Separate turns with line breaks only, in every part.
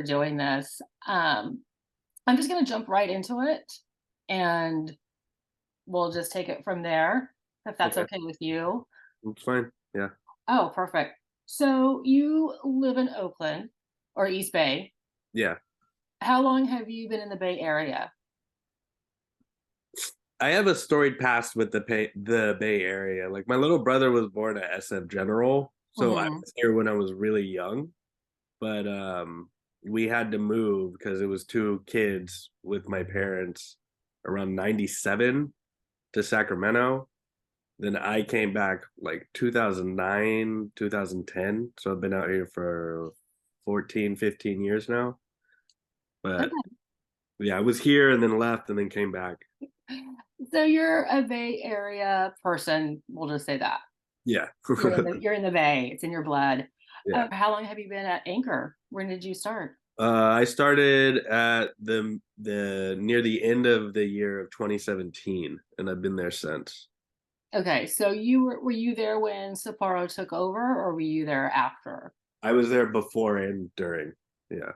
for doing this. I'm just going to jump right into it and we'll just take it from there, if that's
Okay,
okay with you.
it's fine. Yeah.
Oh, perfect. So you live in Oakland or East Bay.
Yeah.
How long have you been in the Bay Area?
I have a storied past with the Bay Area. Like my little brother was born at SF General, so I
Hmm.
was here when I was really young, but we had to move because it was two kids with my parents around 97 to Sacramento. Then I came back like 2009, 2010. So I've been out here for 14, 15 years now. But
Okay.
yeah, I was here and then left and then came back.
So you're a Bay Area person. We'll just say that.
Yeah.
You're in the Bay. It's in your blood.
Yeah.
How long have you been at Anchor? When did you start?
I started at the near the end of the year of 2017, and I've been there since.
Okay, so were you there when Sapporo took over, or were you there after?
I was there before and during. Yeah,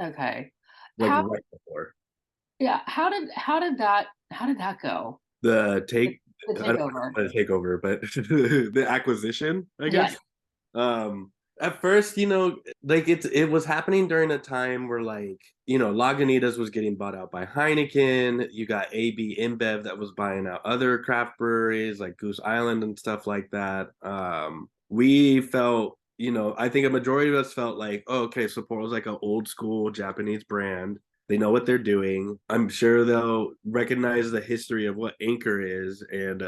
Okay.
like
How
right before
yeah, how did that go?
the
The,
take.
the
I don't
takeover.
want to take over, but the acquisition, I
Yes.
guess. At first, like it was happening during a time where like, Lagunitas was getting bought out by Heineken. You got AB InBev that was buying out other craft breweries like Goose Island and stuff like that. We felt, I think a majority of us felt like, oh, okay, Sapporo's like an old school Japanese brand. They know what they're doing. I'm sure they'll recognize the history of what Anchor is and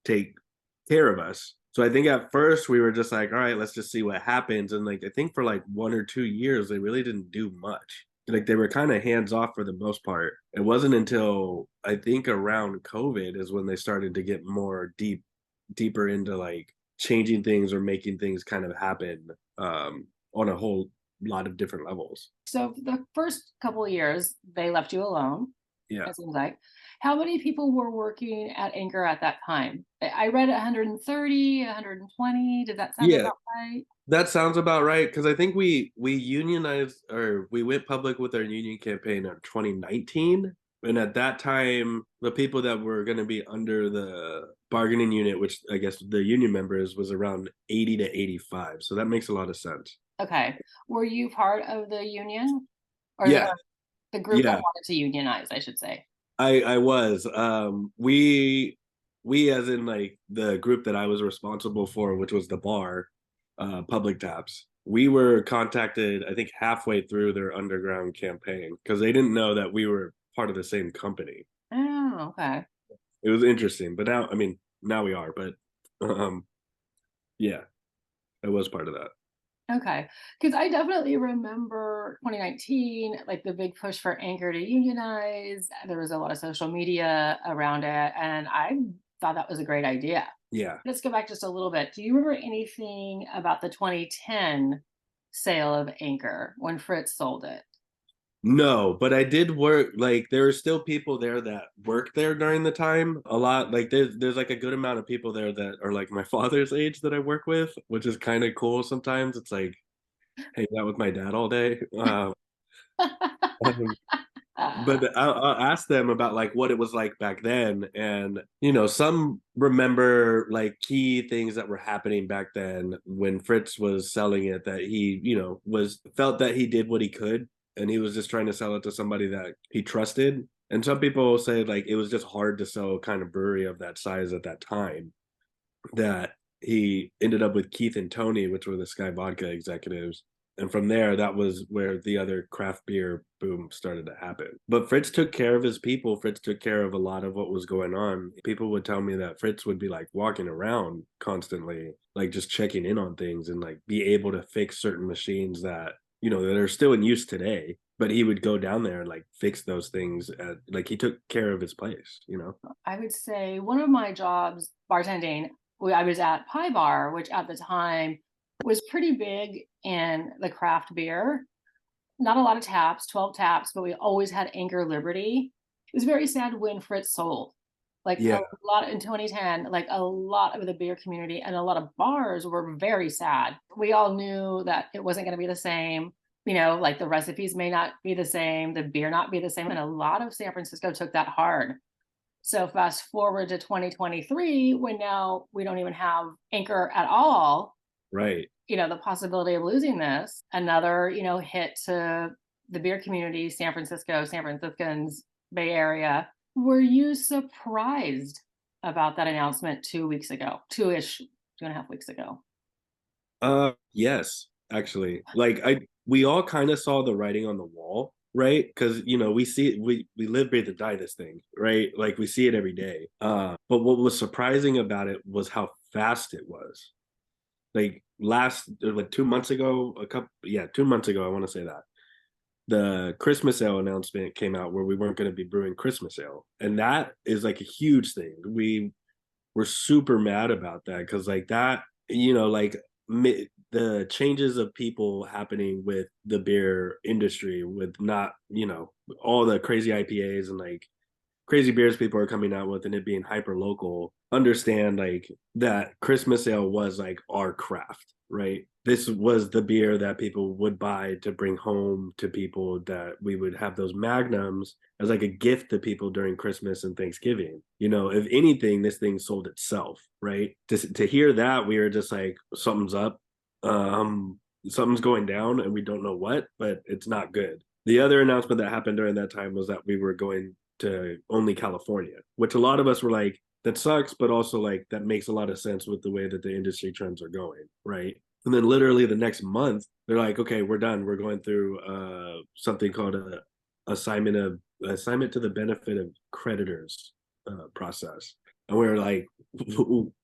take care of us. So I think at first we were just like, all right, let's just see what happens. And like I think for like 1 or 2 years, they really didn't do much. Like they were kind of hands off for the most part. It wasn't until I think around COVID is when they started to get more deeper into like changing things or making things kind of happen on a whole lot of different levels.
So for the first couple of years, they left you alone,
Yeah.
it seems like. How many people were working at Anchor at that time? I read 130, 120. Did that sound
Yeah,
about right?
that sounds about right because I think we unionized or we went public with our union campaign in 2019, and at that time, the people that were going to be under the bargaining unit, which I guess the union members, was around 80 to 85. So that makes a lot of sense.
Okay. Were you part of the union or
Yeah,
the group that
yeah,
wanted to unionize, I should say?
I was. We as in like the group that I was responsible for, which was the bar, Public Taps. We were contacted, I think, halfway through their underground campaign because they didn't know that we were part of the same company.
Oh, okay.
It was interesting, but now, I mean, now we are. But um, yeah, I was part of that.
Okay. Because I definitely remember 2019, like the big push for Anchor to unionize. There was a lot of social media around it, and I thought that was a great idea.
Yeah.
Let's go back just a little bit. Do you remember anything about the 2010 sale of Anchor when Fritz sold it?
No, but I did work like there are still people there that work there during the time. A lot like there's like a good amount of people there that are like my father's age that I work with, which is kind of cool sometimes. It's like hanging out with my dad all day. Um, but I'll ask them about like what it was like back then, and some remember like key things that were happening back then when Fritz was selling it. That he, was felt that he did what he could, and he was just trying to sell it to somebody that he trusted. And some people say like it was just hard to sell a kind of brewery of that size at that time. That he ended up with Keith and Tony, which were the Sky Vodka executives. And from there, that was where the other craft beer boom started to happen. But Fritz took care of his people. Fritz took care of a lot of what was going on. People would tell me that Fritz would be like walking around constantly, like just checking in on things and like be able to fix certain machines that, that are still in use today. But he would go down there and like fix those things. Like he took care of his place.
I would say one of my jobs bartending, I was at Pie Bar, which at the time was pretty big in the craft beer. Not a lot of taps, 12 taps, but we always had Anchor Liberty. It was very sad when Fritz sold. Like
Yeah.
a lot in 2010, like a lot of the beer community and a lot of bars were very sad. We all knew that it wasn't going to be the same. Like the recipes may not be the same, the beer not be the same. And a lot of San Francisco took that hard. So fast forward to 2023, when now we don't even have Anchor at all,
Right.
the possibility of losing this, another, hit to the beer community, San Francisco, San Franciscans, Bay Area. Were you surprised about that announcement 2 weeks ago, 2.5 weeks ago?
Yes, actually. Like we all kind of saw the writing on the wall, right? Because we see it, we live, breathe, and die this thing, right? Like we see it every day. But what was surprising about it was how fast it was. Like 2 months ago, 2 months ago, I want to say that the Christmas ale announcement came out where we weren't going to be brewing Christmas ale, and that is like a huge thing. We were super mad about that because like that, like the changes of people happening with the beer industry with not, all the crazy IPAs and like crazy beers people are coming out with and it being hyper local, understand like that Christmas ale was like our craft, right? This was the beer that people would buy to bring home to people, that we would have those magnums as like a gift to people during Christmas and Thanksgiving. If anything, this thing sold itself, right? To hear that, we were just like, something's up. Something's going down and we don't know what, but it's not good. The other announcement that happened during that time was that we were going to only California, which a lot of us were like, that sucks, but also like that makes a lot of sense with the way that the industry trends are going, right? And then literally the next month, they're like, okay, we're done. We're going through something called a assignment to the benefit of creditors process. And we were like,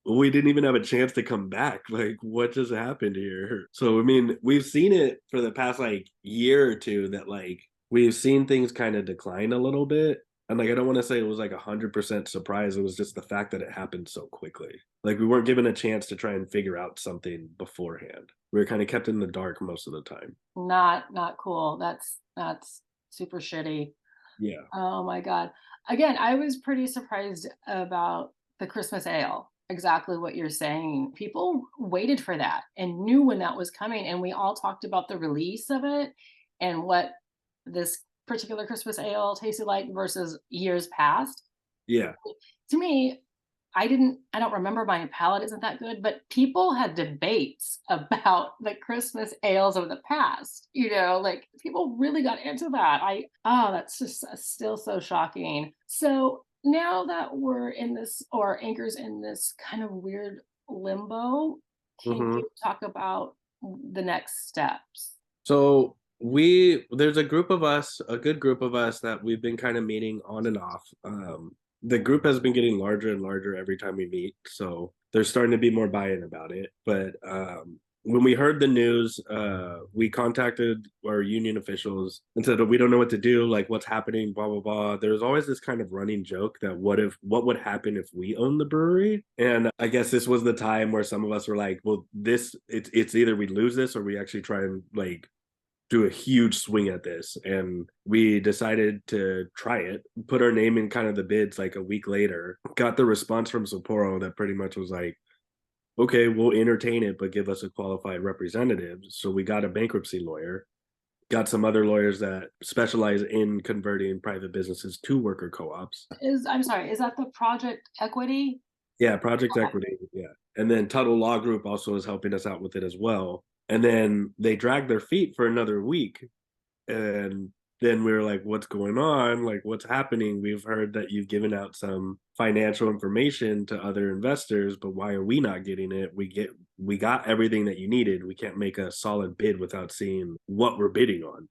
we didn't even have a chance to come back. Like, what just happened here? So, I mean, we've seen it for the past like year or two that like we've seen things kind of decline a little bit. And like, I don't want to say it was like 100% surprise. It was just the fact that it happened so quickly. Like, we weren't given a chance to try and figure out something beforehand. We were kind of kept in the dark most of the time.
Not cool. That's super shitty.
Yeah.
Oh my God. Again, I was pretty surprised about the Christmas ale. Exactly what you're saying. People waited for that and knew when that was coming. And we all talked about the release of it and what this particular Christmas ale tasted like versus years past.
Yeah.
To me, I don't remember, my palate isn't that good, but people had debates about the Christmas ales of the past. Like people really got into that. That's just still so shocking. So now that we're in this, or Anchor's in this kind of weird limbo, can
Mm-hmm.
you talk about the next steps?
So there's a group of us, a good group of us that we've been kind of meeting on and off. The group has been getting larger and larger every time we meet, so there's starting to be more buy-in about it. But when we heard the news, we contacted our union officials and said, "We don't know what to do. Like, what's happening? Blah blah blah." There's always this kind of running joke that what would happen if we owned the brewery? And I guess this was the time where some of us were like, "Well, it's either we lose this or we actually try and like do a huge swing at this." And we decided to try it, put our name in kind of the bids like a week later, got the response from Sapporo that pretty much was like, okay, we'll entertain it, but give us a qualified representative. So we got a bankruptcy lawyer, got some other lawyers that specialize in converting private businesses to worker co-ops.
I'm sorry, is that the Project Equity?
Yeah, Project
Okay.
Equity. Yeah. And then Tuttle Law Group also is helping us out with it as well. And then they dragged their feet for another week. And then we were like, what's going on? Like, what's happening? We've heard that you've given out some financial information to other investors, but why are we not getting it? We got everything that you needed. We can't make a solid bid without seeing what we're bidding on,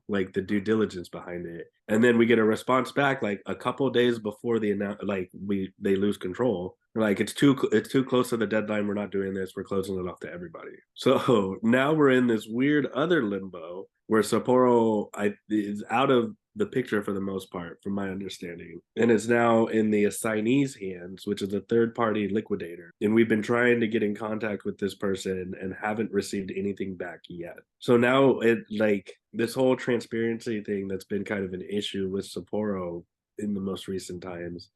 like the due diligence behind it. And then we get a response back like a couple of days before like they lose control. We're like, it's too close to the deadline. We're not doing this. We're closing it off to everybody. So now we're in this weird other limbo where Sapporo is out of the picture for the most part, from my understanding, and is now in the assignee's hands, which is a third party liquidator. And we've been trying to get in contact with this person and haven't received anything back yet. So now it like this whole transparency thing that's been kind of an issue with Sapporo in the most recent times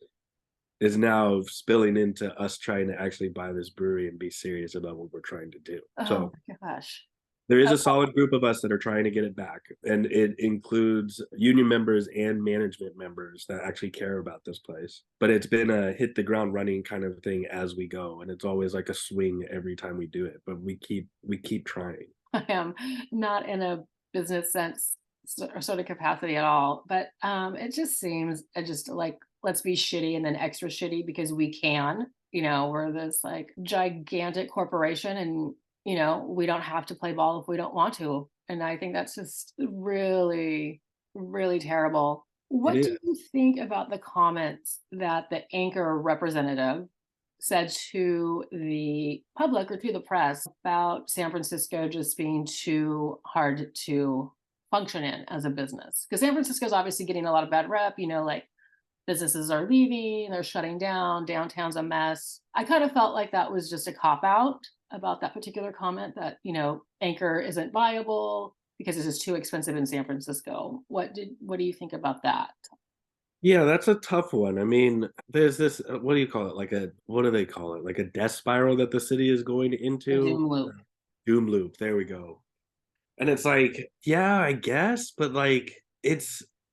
is now spilling into us trying to actually buy this brewery and be serious about what we're trying to do.
Oh
So
my gosh.
There is a solid group of us that are trying to get it back, and it includes union members and management members that actually care about this place. But it's been a hit the ground running kind of thing as we go, and it's always like a swing every time we do it. But we keep trying.
I am not in a business sense or sort of capacity at all, but it just seems just like let's be shitty and then extra shitty because we can. We're this like gigantic corporation, and we don't have to play ball if we don't want to. And I think that's just really, really terrible.
It
What do
is.
you think about the comments that the anchor representative said to the public or to the press about San Francisco just being too hard to function in as a business? Because San Francisco is obviously getting a lot of bad rep, like businesses are leaving, they're shutting down, downtown's a mess. I kind of felt like that was just a cop out about that particular comment that, Anchor isn't viable because it's just too expensive in San Francisco. What do you think about that?
Yeah, that's a tough one. I mean, there's this, what do you call it? What do they call it? Like a death spiral that the city is going
A
into?
doom loop.
Doom loop. There we go. And it's like, yeah, I guess, but like,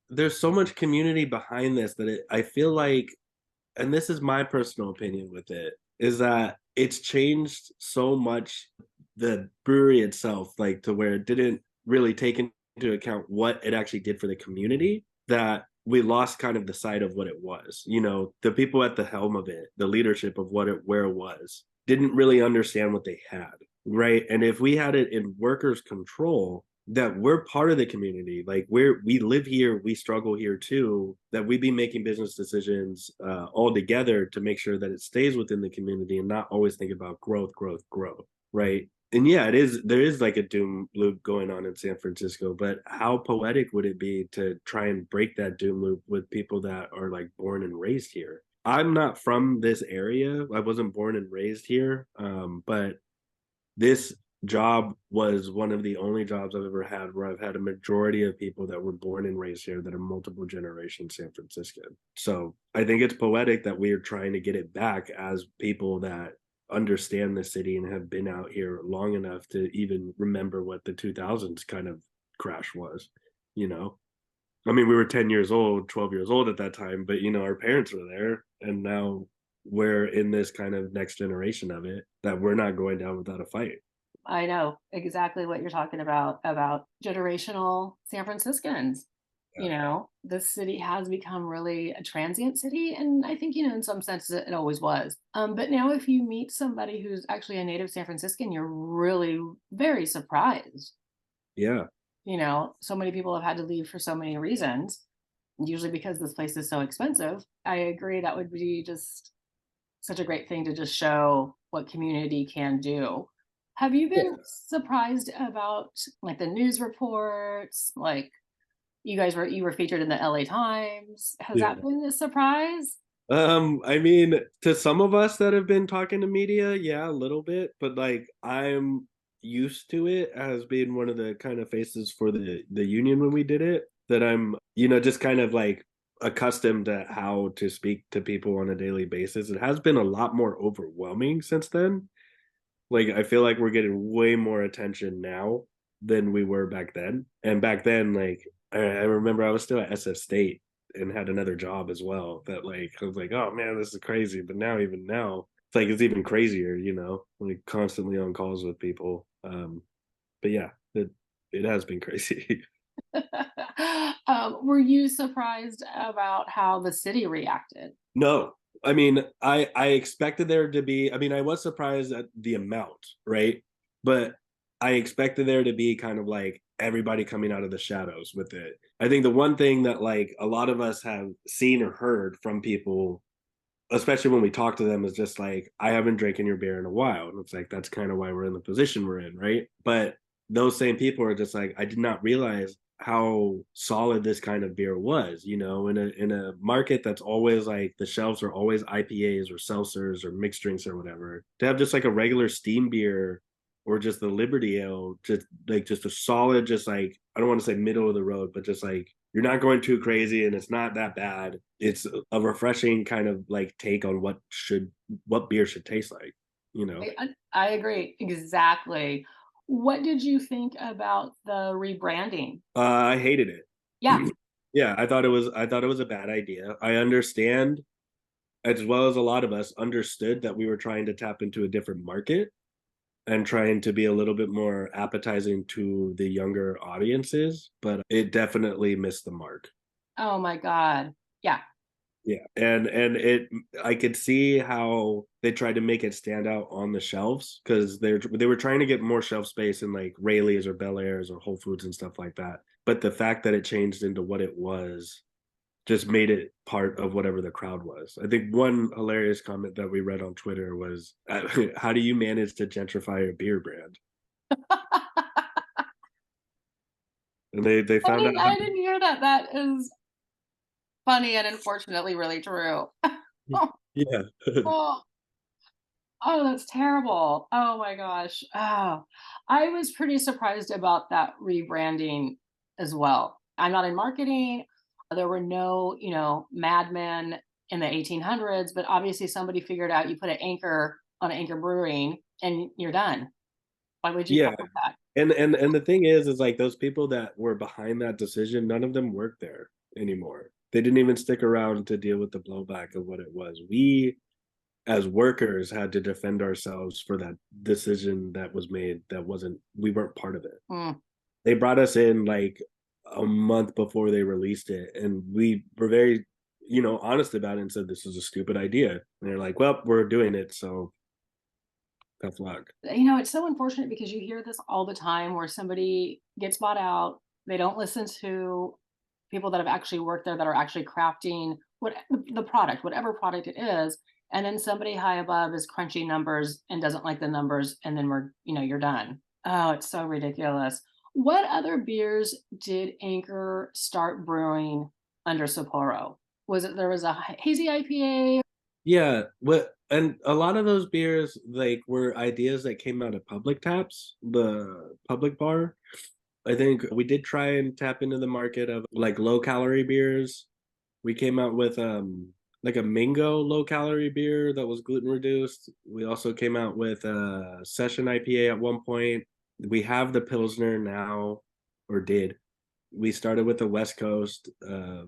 there's so much community behind this that I feel like, and this is my personal opinion with it, is that it's changed so much the brewery itself, like to where it didn't really take into account what it actually did for the community, that we lost kind of the sight of what it was. The people at the helm of it, the leadership of where it was, didn't really understand what they had, right? And if we had it in workers' control, that we're part of the community, like we live here, we struggle here too, that we be making business decisions all together to make sure that it stays within the community and not always think about growth, right? And yeah, there is like a doom loop going on in San Francisco, but how poetic would it be to try and break that doom loop with people that are like born and raised here? I'm not from this area. I wasn't born and raised here, but this job was one of the only jobs I've ever had where I've had a majority of people that were born and raised here that are multiple generation San Franciscan. So I think it's poetic that we are trying to get it back as people that understand the city and have been out here long enough to even remember what the 2000s kind of crash was, you know? I mean, we were 10 years old, 12 years old at that time, but our parents were there, and now we're in this kind of next generation of it that we're not going down without a fight.
I know exactly what you're talking about generational San Franciscans.
Yeah.
This city has become really a transient city, and I think, in some senses it always was. But now if you meet somebody who's actually a native San Franciscan, you're really very surprised.
Yeah.
So many people have had to leave for so many reasons, usually because this place is so expensive. I agree that would be just such a great thing to just show what community can do. Have you
Yeah.
been surprised about like the news reports? Like you were featured in the LA Times. Has
Yeah.
that been a surprise?
I mean, to some of us that have been talking to media, yeah, a little bit, but like I'm used to it as being one of the kind of faces for the union when we did it, that I'm, just kind of like accustomed to how to speak to people on a daily basis. It has been a lot more overwhelming since then. Like I feel like we're getting way more attention now than we were back then. And back then, like I remember I was still at SF State and had another job as well. That like I was like, oh man, this is crazy. But now, even now, it's like it's even crazier. Like constantly on calls with people. But yeah, it has been crazy.
Were you surprised about how the city reacted?
No, I mean, I expected there to be. I mean, I was surprised at the amount, right? But I expected there to be kind of like everybody coming out of the shadows with it. I think the one thing that like a lot of us have seen or heard from people, especially when we talk to them, is just like, I haven't drinking your beer in a while. And it's like that's kind of why we're in the position we're in, right? But those same people are just like, I did not realize how solid this kind of beer was, in a market that's always like the shelves are always IPAs or seltzers or mixed drinks or whatever. To have just like a regular steam beer or just the Liberty Ale, just a solid, just like I don't want to say middle of the road, but just like you're not going too crazy and it's not that bad. It's a refreshing kind of like take on what beer should taste like.
I agree exactly. What did you think about the rebranding?
I hated
Yeah.
it. Yeah, I thought it was a bad idea. I understand, as well as a lot of us understood, that we were trying to tap into a different market and trying to be a little bit more appetizing to the younger audiences, but it definitely missed the mark.
Oh my God. Yeah.
Yeah, and it I could see how they tried to make it stand out on the shelves because they were trying to get more shelf space in like Rayleigh's or Bel Airs or Whole Foods and stuff like that. But the fact that it changed into what it was just made it part of whatever the crowd was. I think one hilarious comment that we read on Twitter was, "How do you manage to gentrify a beer brand?" And they
I
found out
didn't I didn't hear that. That is funny and unfortunately really true.
how. Yeah.
Oh, oh, that's terrible. Oh my gosh. Oh, I was pretty surprised about that rebranding as well. I'm not in marketing. There were no, madmen in the 1800s, but obviously somebody figured out you put an anchor on an anchor brewing and you're done. Why would you
Yeah.
call it that?
And the thing is like those people that were behind that decision, none of them work there anymore. They didn't even stick around to deal with the blowback of what it was. We as workers had to defend ourselves for that decision that was made that wasn't we weren't part of it.
Mm.
They brought us in like a month before they released it, and we were very, honest about it and said this is a stupid idea. And they're like, well, we're doing it, so tough luck.
It's so unfortunate because you hear this all the time where somebody gets bought out, they don't listen to people that have actually worked there that are actually crafting what the product, whatever product it is, and then somebody high above is crunching numbers and doesn't like the numbers, and then you're done. Oh, it's so ridiculous. What other beers did Anchor start brewing under Sapporo? Was it there was a hazy IPA?
Yeah, what and a lot of those beers like were ideas that came out of Public Taps, the public bar. I think we did try and tap into the market of like low calorie beers. We came out with like a mango low calorie beer that was gluten reduced. We also came out with a session IPA at one point. We have the Pilsner now, or did. We started with the West Coast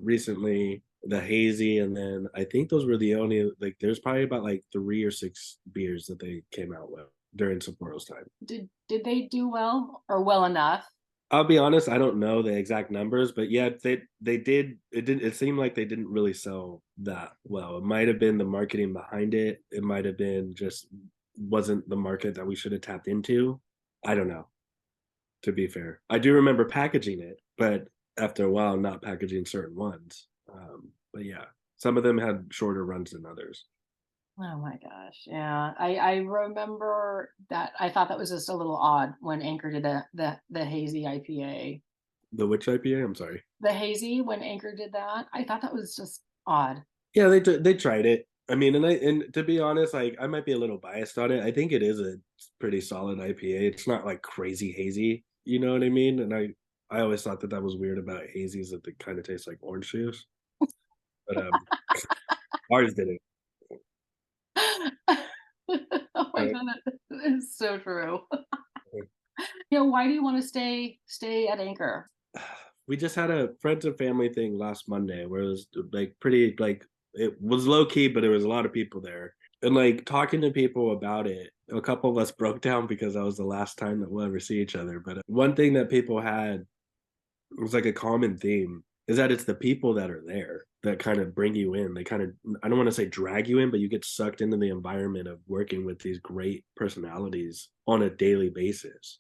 recently, the hazy, and then I think those were the only like. There's probably about like 3 or 6 beers that they came out with during Sapporo's time.
Did they do well or well enough?
I'll be honest, I don't know the exact numbers, but yeah, they did. It seemed like they didn't really sell that well. It might have been the marketing behind it. It might have been just wasn't the market that we should have tapped into. I don't know. To be fair, I do remember packaging it, but after a while, not packaging certain ones. But yeah, some of them had shorter runs than others.
Oh my gosh. Yeah. I remember that I thought that was just a little odd when Anchor did the hazy IPA.
The which IPA? I'm sorry.
The hazy when Anchor did that, I thought that was just odd.
Yeah, they tried it. I mean, and to be honest, like I might be a little biased on it. I think it is a pretty solid IPA. It's not like crazy hazy, you know what I mean? And I always thought that that was weird about hazies that they kind of taste like orange juice, but ours didn't.
Oh my
Uh,
god, that is so true. Why do you want to stay at Anchor?
we just had a friends and family thing last Monday where it was like pretty like it was low key, but there was a lot of people there. And like talking to people about it, a couple of us broke down because that was the last time that we'll ever see each other. But one thing that people had was like a common theme is that it's the people that are there that kind of bring you in. They kind of, I don't want to say drag you in, but you get sucked into the environment of working with these great personalities on a daily basis.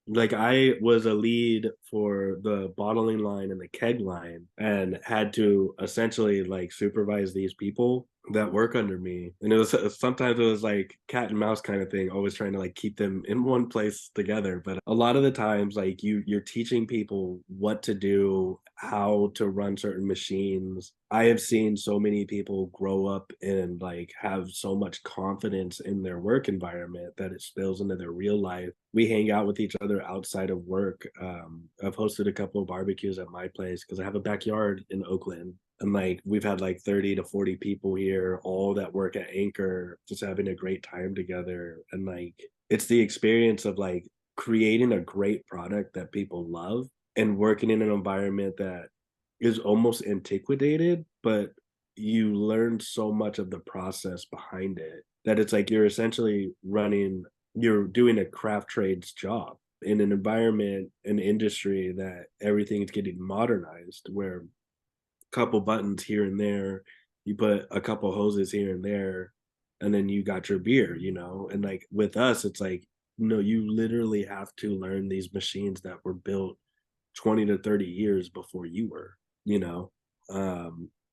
Like I was a lead for the bottling line and the keg line and had to essentially like supervise these people that work under me. And it was sometimes it was like cat and mouse kind of thing, always trying to like keep them in one place together. But a lot of the times like you're teaching people what to do, how to run certain machines. I have seen so many people grow up and like have so much confidence in their work environment that it spills into their real life. We hang out with each other outside of work. I've hosted a couple of barbecues at my place because I have a backyard in Oakland. And like we've had like 30 to 40 people here, all that work at Anchor, just having a great time together. And like it's the experience of like creating a great product that people love and working in an environment that is almost antiquated, but you learn so much of the process behind it that it's like you're essentially you're doing a craft trades job in an environment, an industry that everything is getting modernized, where a couple buttons here and there, you put a couple hoses here and there, and then you got your beer, And like with us, it's like, no, you literally have to learn these machines that were built 20 to 30 years before you were, you know.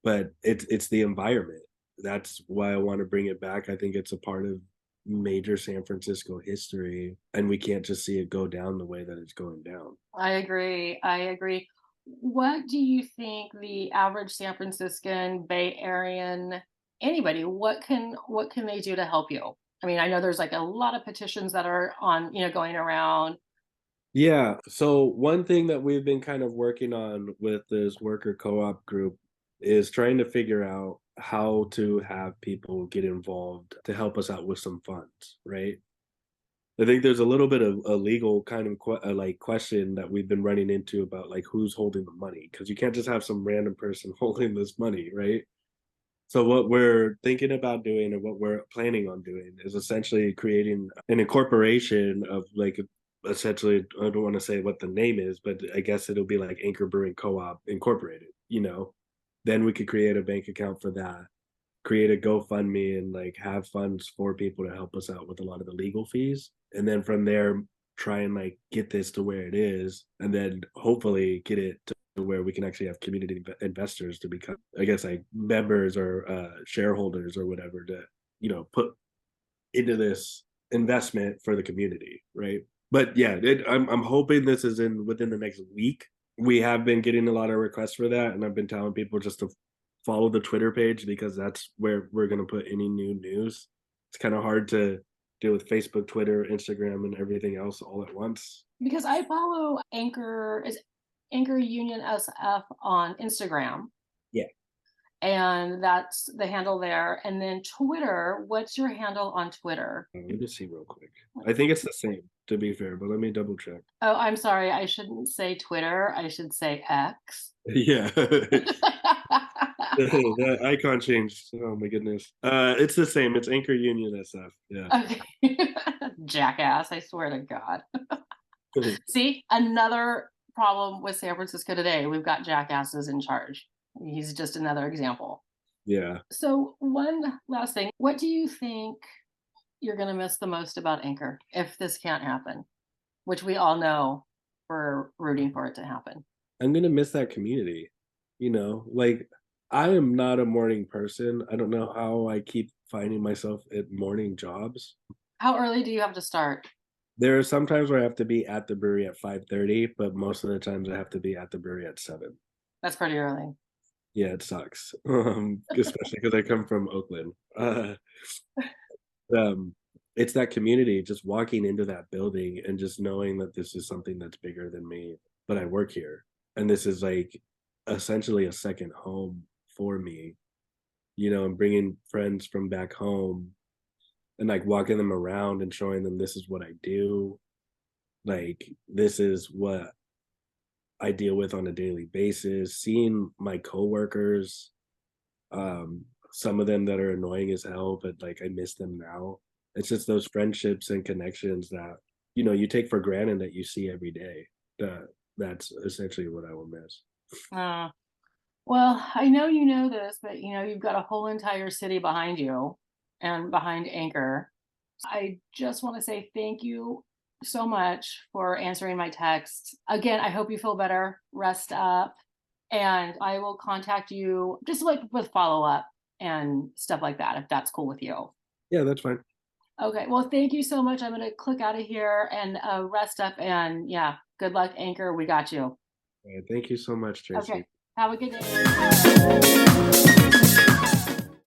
But it's the environment. That's why I want to bring it back. I think it's a part of major San Francisco history, and we can't just see it go down the way that it's going down.
I agree. I agree. What do you think the average San Franciscan, Bay Arean, anybody, what can they do to help you? I mean, I know there's like a lot of petitions that are on, going around.
Yeah. So one thing that we've been kind of working on with this worker co-op group is trying to figure out how to have people get involved to help us out with some funds, right? I think there's a little bit of a legal kind of like question that we've been running into about like who's holding the money, because you can't just have some random person holding this money, right? So what we're thinking about doing and what we're planning on doing is essentially creating an incorporation of like essentially, I don't want to say what the name is, but I guess it'll be like Anchor Brewing Co-op Incorporated, Then we could create a bank account for that, create a GoFundMe and like have funds for people to help us out with a lot of the legal fees. And then from there, try and like get this to where it is, and then hopefully get it to where we can actually have community investors to become, I guess, like members or shareholders or whatever to, put into this investment for the community, right? But yeah, I'm hoping this is in within the next week. We have been getting a lot of requests for that, and I've been telling people just to follow the Twitter page because that's where we're going to put any new news. It's kind of hard to deal with Facebook, Twitter, Instagram, and everything else all at once.
Because I follow Anchor Union SF on Instagram.
Yeah.
And that's the handle there. And then Twitter, what's your handle on Twitter?
Let me see real quick. I think it's the same, to be fair, but let me double check.
Oh, I'm sorry. I shouldn't say Twitter. I should say X.
Yeah. That icon changed. Oh my goodness. It's the same. It's Anchor Union SF. Yeah.
Okay. Jackass, I swear to God. See, another problem with San Francisco today. We've got jackasses in charge. He's just another example.
Yeah.
So one last thing. What do you think you're going to miss the most about Anchor if this can't happen? Which we all know we're rooting for it to happen.
I'm going to miss that community. Like I am not a morning person. I don't know how I keep finding myself at morning jobs.
How early do you have to start?
There are some times where I have to be at the brewery at 5:30, but most of the times I have to be at the brewery at 7.
That's pretty early.
Yeah, it sucks. Especially because I come from Oakland. Um, it's that community, just walking into that building and just knowing that this is something that's bigger than me, but I work here. And this is like essentially a second home for me, and bringing friends from back home and like walking them around and showing them this is what I do. Like, this is what I deal with on a daily basis, seeing my coworkers, some of them that are annoying as hell, but like I miss them now. It's just those friendships and connections that, you take for granted that you see every day. That's essentially what I will miss.
Well, I know you know this, but you've got a whole entire city behind you and behind Anchor. I just want to say thank you so much for answering my text. Again, I hope you feel better, rest up, and I will contact you just like with follow-up and stuff like that, if that's cool with you.
Yeah, that's fine.
Okay, well, thank you so much. I'm going to click out of here and rest up, and yeah, good luck, Anchor. We got you.
All right, thank you so much, Tracy.
Okay, have a good day.